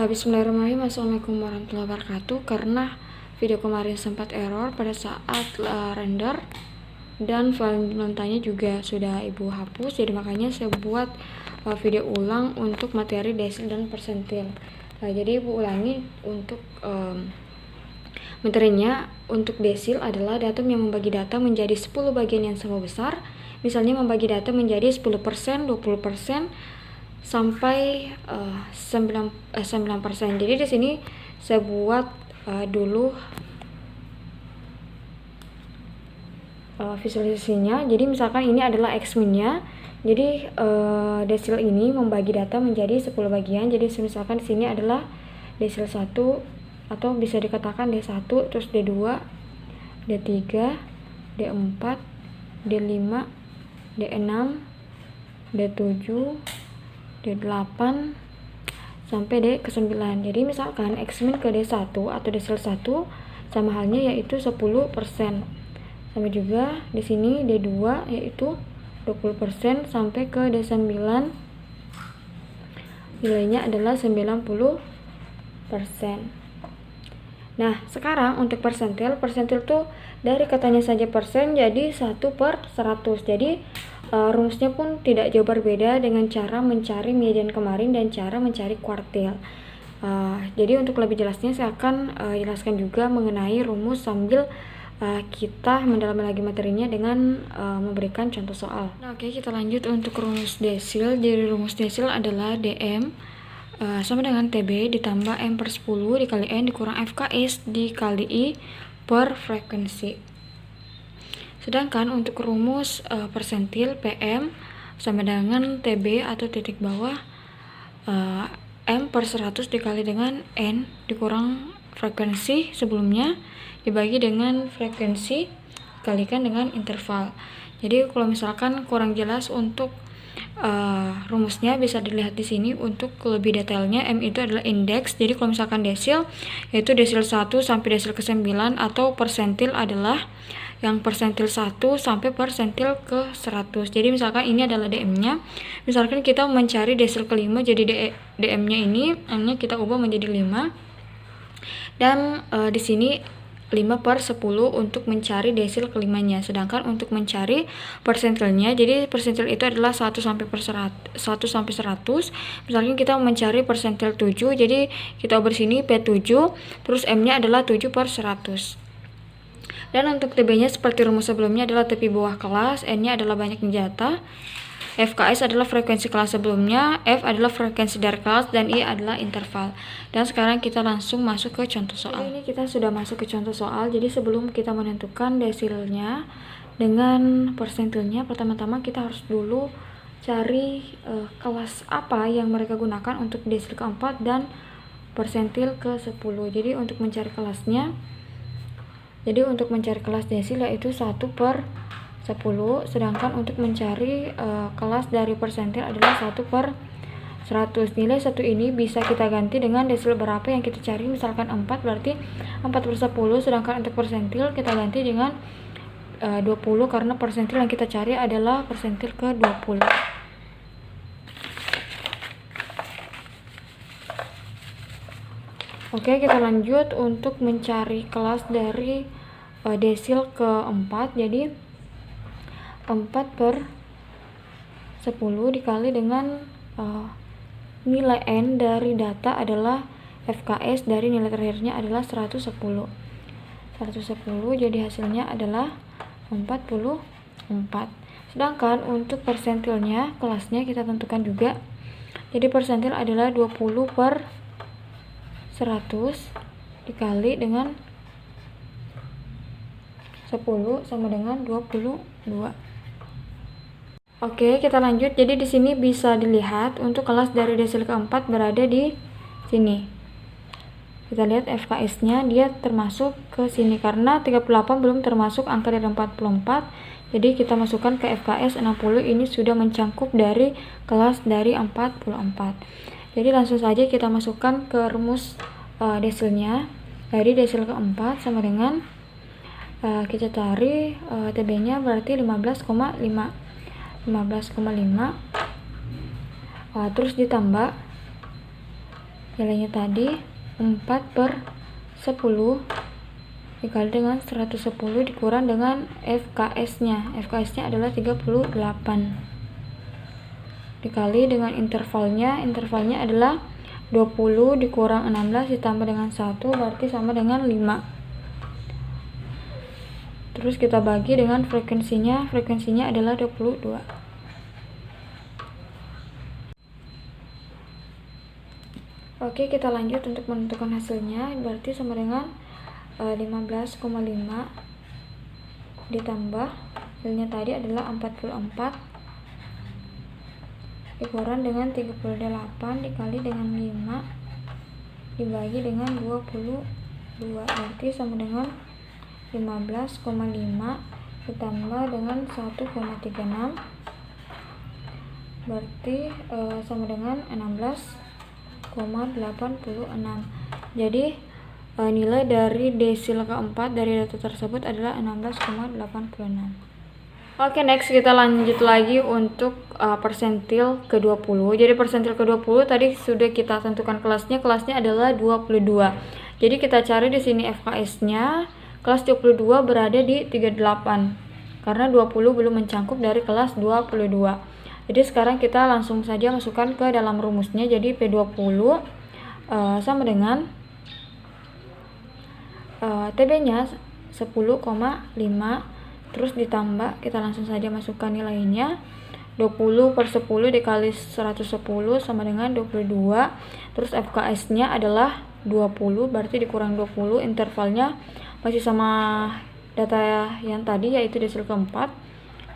Bismillahirrahmanirrahim. Assalamualaikum warahmatullahi wabarakatuh. Karena video kemarin sempat error pada saat render dan file mentahnya juga sudah ibu hapus, jadi makanya saya buat video ulang untuk materi desil dan persentil. Jadi ibu ulangi untuk materinya. Untuk desil adalah datum yang membagi data menjadi 10 bagian yang sama besar. Misalnya membagi data menjadi 10%, 20%, sampai 9%. Jadi di sini saya buat dulu visualisasinya. Jadi misalkan ini adalah X-min-nya. Jadi desil ini membagi data menjadi 10 bagian. Jadi misalkan di sini adalah desil 1 atau bisa dikatakan D1, terus D2, D3, D4, D5, D6, D7, D8 sampai D ke 9. Jadi misalkan X-min ke D1 atau desil 1 sama halnya yaitu 10%. Sama juga di sini D2 yaitu 20% sampai ke D9 nilainya adalah 90%. Nah, sekarang untuk persentil tuh dari katanya saja persen jadi 1/100. Jadi rumusnya pun tidak jauh berbeda dengan cara mencari median kemarin dan cara mencari kuartil. Jadi untuk lebih jelasnya saya akan jelaskan juga mengenai rumus sambil kita mendalami lagi materinya dengan memberikan contoh soal. Nah, oke, kita lanjut untuk rumus desil. Jadi rumus desil adalah DM sama dengan TB ditambah M/10 dikali N dikurang FKS dikali I per frekuensi. Sedangkan untuk rumus persentil PM sama dengan TB atau titik bawah M/100 dikali dengan N dikurang frekuensi sebelumnya dibagi dengan frekuensi dikalikan dengan interval. Jadi kalau misalkan kurang jelas untuk rumusnya bisa dilihat di sini untuk lebih detailnya. M itu adalah indeks. Jadi kalau misalkan desil yaitu desil 1 sampai desil ke 9 atau persentil adalah yang persentil 1 sampai persentil ke 100. Jadi misalkan ini adalah DM-nya. Misalkan kita mencari desil ke-5, jadi DM-nya ini M-nya kita ubah menjadi 5. Dan di sini 5/10 untuk mencari desil ke-5-nya. Sedangkan untuk mencari persentilnya, jadi persentil itu adalah 1 sampai 100. Misalkan kita mencari persentil 7, jadi kita ubah sini P7, terus M-nya adalah 7/100. Dan untuk TB-nya seperti rumus sebelumnya adalah tepi bawah kelas, N-nya adalah banyak senjata, FKS adalah frekuensi kelas sebelumnya, F adalah frekuensi dari kelas, dan I adalah interval. Dan sekarang kita langsung masuk ke contoh soal. Ini kita sudah masuk ke contoh soal. Jadi sebelum kita menentukan desilnya dengan persentilnya, pertama-tama kita harus dulu cari kelas apa yang mereka gunakan untuk desil keempat dan persentil ke 10. Jadi untuk mencari kelasnya, untuk mencari kelas desil yaitu 1/10, sedangkan untuk mencari kelas dari persentil adalah 1/100. Nilai 1 ini bisa kita ganti dengan desil berapa yang kita cari. Misalkan 4 berarti 4/10, sedangkan untuk persentil kita ganti dengan 20 karena persentil yang kita cari adalah persentil ke 20. Oke, kita lanjut untuk mencari kelas dari desil ke-4. Jadi 4/10 dikali dengan nilai N dari data adalah FKS dari nilai terakhirnya adalah 110. Jadi hasilnya adalah 44. Sedangkan untuk persentilnya, kelasnya kita tentukan juga. Jadi persentil adalah 20/100 dikali dengan 10 sama dengan 22. Oke, kita lanjut. Jadi di sini bisa dilihat untuk kelas dari desil keempat berada di sini. Kita lihat FKS-nya dia termasuk ke sini karena 38 belum termasuk angka dari 44. Jadi kita masukkan ke FKS 60, ini sudah mencangkup dari kelas dari 44. Jadi langsung saja kita masukkan ke rumus desilnya. Dari desil keempat sama dengan kita cari TB-nya berarti 15,5. Terus ditambah nilainya tadi 4/10 dikali dengan 110 dikurang dengan FKS-nya. FKS-nya adalah 38. Dikali dengan intervalnya adalah 20 dikurang 16 ditambah dengan 1 berarti sama dengan 5. Terus kita bagi dengan frekuensinya adalah 22. Oke, kita lanjut untuk menentukan hasilnya, berarti sama dengan 15,5 ditambah hasilnya tadi adalah 44 dikurang dengan 38 dikali dengan 5 dibagi dengan 22, berarti sama dengan 15,5 ditambah dengan 1,36 berarti sama dengan 16,86. Jadi nilai dari desil keempat dari data tersebut adalah 16,86. Oke, next kita lanjut lagi untuk persentil ke-20. Jadi persentil ke-20 tadi sudah kita tentukan kelasnya adalah 22. Jadi kita cari di sini FKS-nya. Kelas 22 berada di 38. Karena 20 belum mencangkup dari kelas 22. Jadi sekarang kita langsung saja masukkan ke dalam rumusnya. Jadi P20 sama dengan TB-nya 10,5, terus ditambah, kita langsung saja masukkan nilainya, 20/10 dikali 110 sama dengan 22, terus FKS-nya adalah 20, berarti dikurang 20, intervalnya masih sama data yang tadi yaitu desil keempat,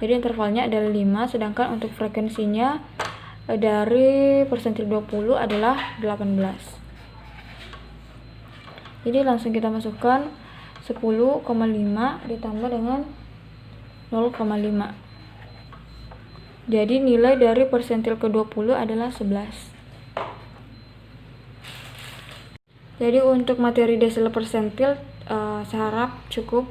jadi intervalnya adalah 5, sedangkan untuk frekuensinya dari persentil 20 adalah 18. Jadi langsung kita masukkan 10,5 ditambah dengan 0,5. Jadi nilai dari persentil ke-20 adalah 11. Jadi untuk materi desil persentil saya harap cukup.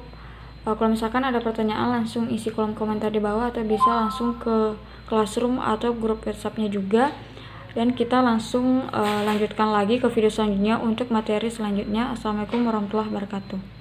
Kalau misalkan ada pertanyaan langsung isi kolom komentar di bawah atau bisa langsung ke Classroom atau grup WhatsApp-nya juga. Dan kita langsung lanjutkan lagi ke video selanjutnya untuk materi selanjutnya. Assalamualaikum warahmatullahi wabarakatuh.